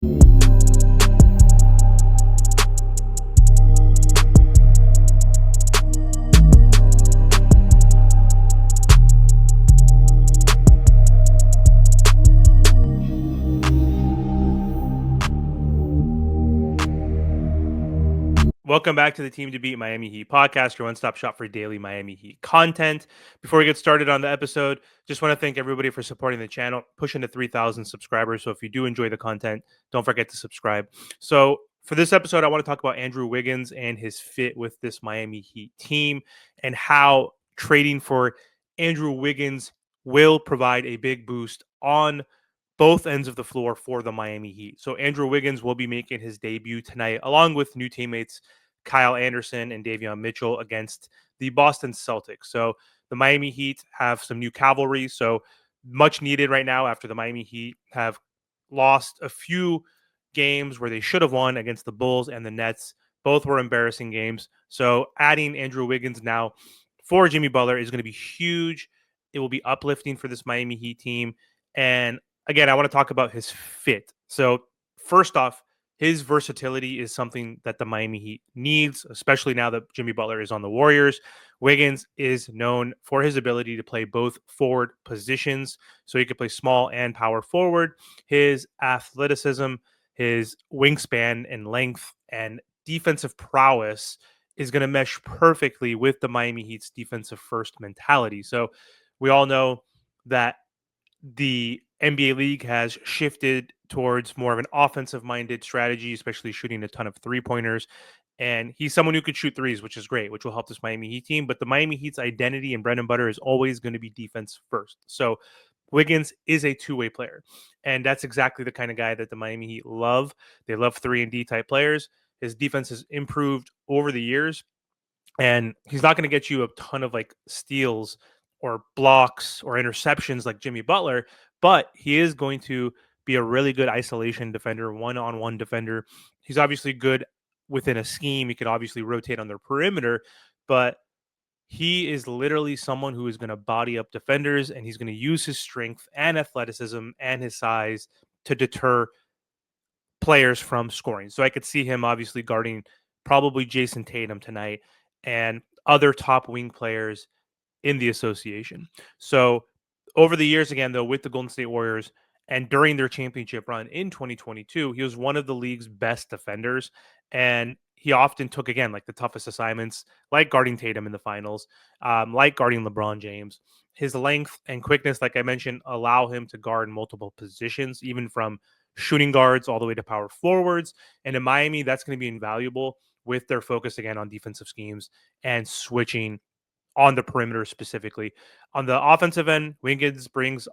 Welcome back to the Team to Beat Miami Heat podcast, your one-stop shop for daily Miami Heat content. Before we get started on the episode, just want to thank everybody for supporting the channel, pushing to 3,000 subscribers. So if you do enjoy the content, don't forget to subscribe. So for this episode, I want to talk about Andrew Wiggins and his fit with this Miami Heat team and how trading for Andrew Wiggins will provide a big boost on both ends of the floor for the Miami Heat. So Andrew Wiggins will be making his debut tonight, along with new teammates Kyle Anderson and Davion Mitchell against the Boston Celtics. So the Miami Heat have some new cavalry, so much needed right now after the Miami Heat have lost a few games where they should have won against the Bulls and the Nets. Both were embarrassing games. So adding Andrew Wiggins now for Jimmy Butler is going to be huge. It will be uplifting for this Miami Heat team. And again, I want to talk about his fit. So, first off, his versatility is something that the Miami Heat needs, especially now that Jimmy Butler is on the Warriors. Wiggins is known for his ability to play both forward positions, so he can play small and power forward. His athleticism, his wingspan and length, and defensive prowess is going to mesh perfectly with the Miami Heat's defensive first mentality. So, we all know that the NBA league has shifted towards more of an offensive minded strategy, especially shooting a ton of 3-pointers. And he's someone who could shoot threes, which is great, which will help this Miami Heat team. But the Miami Heat's identity and bread and butter is always going to be defense first. So Wiggins is a two-way player. And that's exactly the kind of guy that the Miami Heat love. They love 3-and-D type players. His defense has improved over the years, and he's not going to get you a ton of like steals or blocks or interceptions like Jimmy Butler, but he is going to be a really good isolation defender, one-on-one defender. He's obviously good within a scheme. He could obviously rotate on the perimeter, but he is literally someone who is going to body up defenders, and he's going to use his strength and athleticism and his size to deter players from scoring. So I could see him obviously guarding probably Jason Tatum tonight and other top wing players in the association. So over the years, again, though, with the Golden State Warriors and during their championship run in 2022, he was one of the league's best defenders. And he often took, again, like the toughest assignments, like guarding Tatum in the finals, like guarding LeBron James. His length and quickness, like I mentioned, allow him to guard multiple positions, even from shooting guards all the way to power forwards. And in Miami, that's going to be invaluable with their focus again on defensive schemes and switching on the perimeter specifically. On the offensive end, Wiggins brings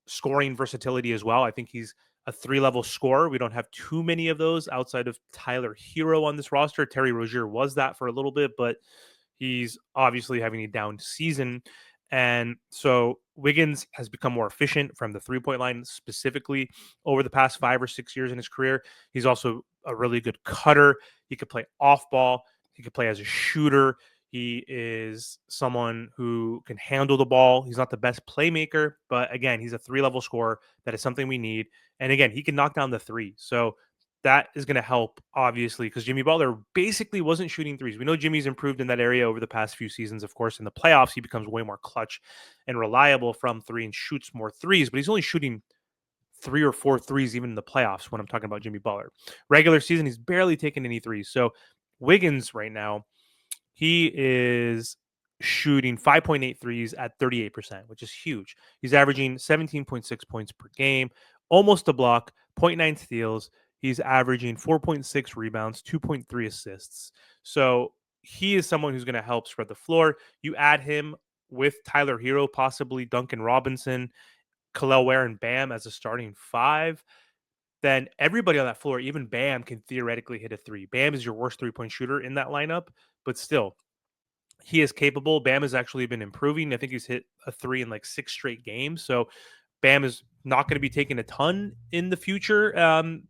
scoring versatility as well. I think he's a three-level scorer. We don't have too many of those outside of Tyler Hero on this roster. Terry Rozier was that for a little bit, but he's obviously having a down season. And so Wiggins has become more efficient from the three-point line specifically over the past 5 or 6 years in his career. He's also a really good cutter. He could play off ball. He could play as a shooter. He is someone who can handle the ball. He's not the best playmaker, but again, he's a three-level scorer. That is something we need. And again, he can knock down the three. So that is going to help, obviously, because Jimmy Butler basically wasn't shooting threes. We know Jimmy's improved in that area over the past few seasons. Of course, in the playoffs, he becomes way more clutch and reliable from three and shoots more threes, but he's only shooting 3 or 4 threes even in the playoffs when I'm talking about Jimmy Butler. Regular season, he's barely taken any threes. So Wiggins right now, he is shooting 5.8 threes at 38%, which is huge. He's averaging 17.6 points per game, almost a block, zero point 0.9 steals. He's averaging 4.6 rebounds, 2.3 assists. So he is someone who's going to help spread the floor. You add him with Tyler Hero, possibly Duncan Robinson, Khalil Ware, and Bam as a starting five, then everybody on that floor, even Bam, can theoretically hit a three. Bam is your worst three-point shooter in that lineup, but still, he is capable. Bam has actually been improving. I think he's hit a three in like 6 straight games. So Bam is not going to be taking a ton in the future.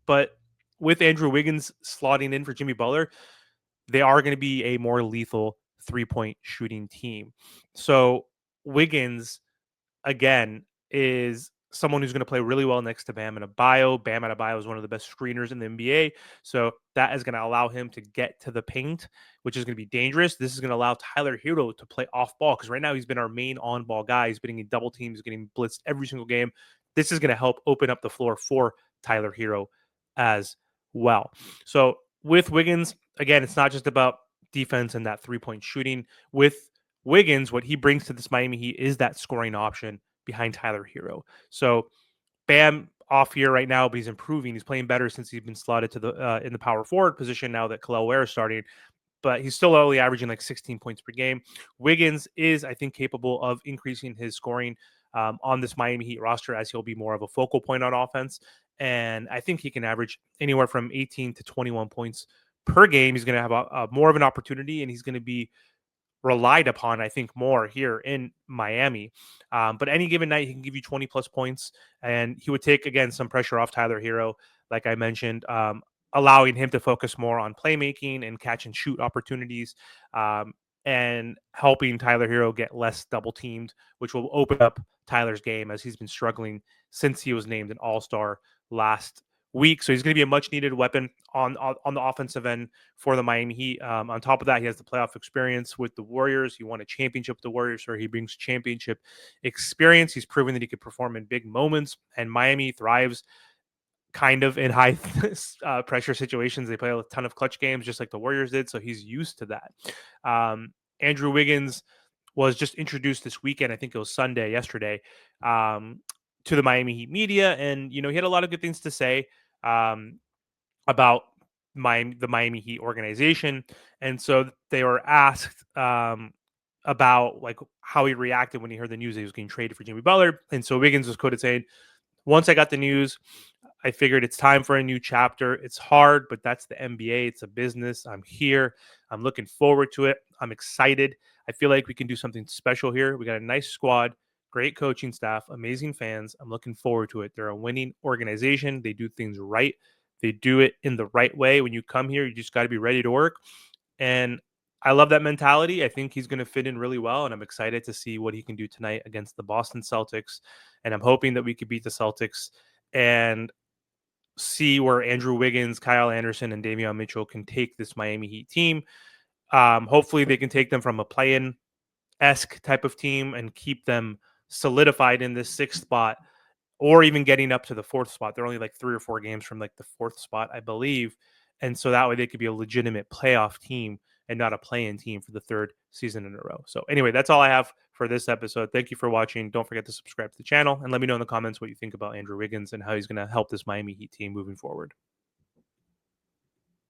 But with Andrew Wiggins slotting in for Jimmy Butler, they are going to be a more lethal 3-point shooting team. So Wiggins, again, is someone who's going to play really well next to Bam Adebayo. Bam Adebayo is one of the best screeners in the NBA. So that is going to allow him to get to the paint, which is going to be dangerous. This is going to allow Tyler Hero to play off ball because right now he's been our main on ball guy. He's been getting double teams, getting blitzed every single game. This is going to help open up the floor for Tyler Hero as well. So with Wiggins, again, it's not just about defense and that 3-point shooting. With Wiggins, what he brings to this Miami Heat is that scoring option behind Tyler Hero. So Bam off here right now, but he's improving. He's playing better since he's been slotted to the in the power forward position now that Kel'el Ware is starting. But he's still only averaging like 16 points per game. Wiggins is, I think, capable of increasing his scoring on this Miami Heat roster as he'll be more of a focal point on offense. And I think he can average anywhere from 18 to 21 points per game. He's going to have a more of an opportunity, and he's going to be relied upon, I think, more here in Miami. But any given night, he can give you 20 plus points, and he would take, again, some pressure off Tyler Hero, like I mentioned, allowing him to focus more on playmaking and catch and shoot opportunities, and helping Tyler Hero get less double teamed, which will open up Tyler's game as he's been struggling since he was named an all-star last week. So he's going to be a much needed weapon on the offensive end for the Miami Heat. On top of that, he has the playoff experience with the Warriors. He won a championship with the Warriors, so he brings championship experience. He's proven that he could perform in big moments, and Miami thrives kind of in high pressure situations. They play a ton of clutch games, just like the Warriors did, so he's used to that. Andrew Wiggins was just introduced this weekend. I think it was Sunday, yesterday, to the Miami Heat media, and he had a lot of good things to say about the Miami Heat organization. And so they were asked about like how he reacted when he heard the news that he was getting traded for Jimmy Butler. And so Wiggins was quoted saying, "Once I got the news, I figured it's time for a new chapter. It's hard, but that's the NBA. It's a business. I'm here. I'm looking forward to it. I'm excited. I feel like we can do something special here. We got a nice squad, great coaching staff, amazing fans. I'm looking forward to it. They're a winning organization. They do things right. They do it in the right way. When you come here, you just got to be ready to work." And I love that mentality. I think he's going to fit in really well, and I'm excited to see what he can do tonight against the Boston Celtics. And I'm hoping that we could beat the Celtics and see where Andrew Wiggins, Kyle Anderson, and Davion Mitchell can take this Miami Heat team. Hopefully, they can take them from a play-in-esque type of team and keep them solidified in this sixth spot, or even getting up to the fourth spot. They're only like 3 or 4 games from like the fourth spot, I believe. And so that way they could be a legitimate playoff team and not a play-in team for the third season in a row. So anyway, that's all I have for this episode. Thank you for watching. Don't forget to subscribe to the channel and let me know in the comments what you think about Andrew Wiggins and how he's going to help this Miami Heat team moving forward.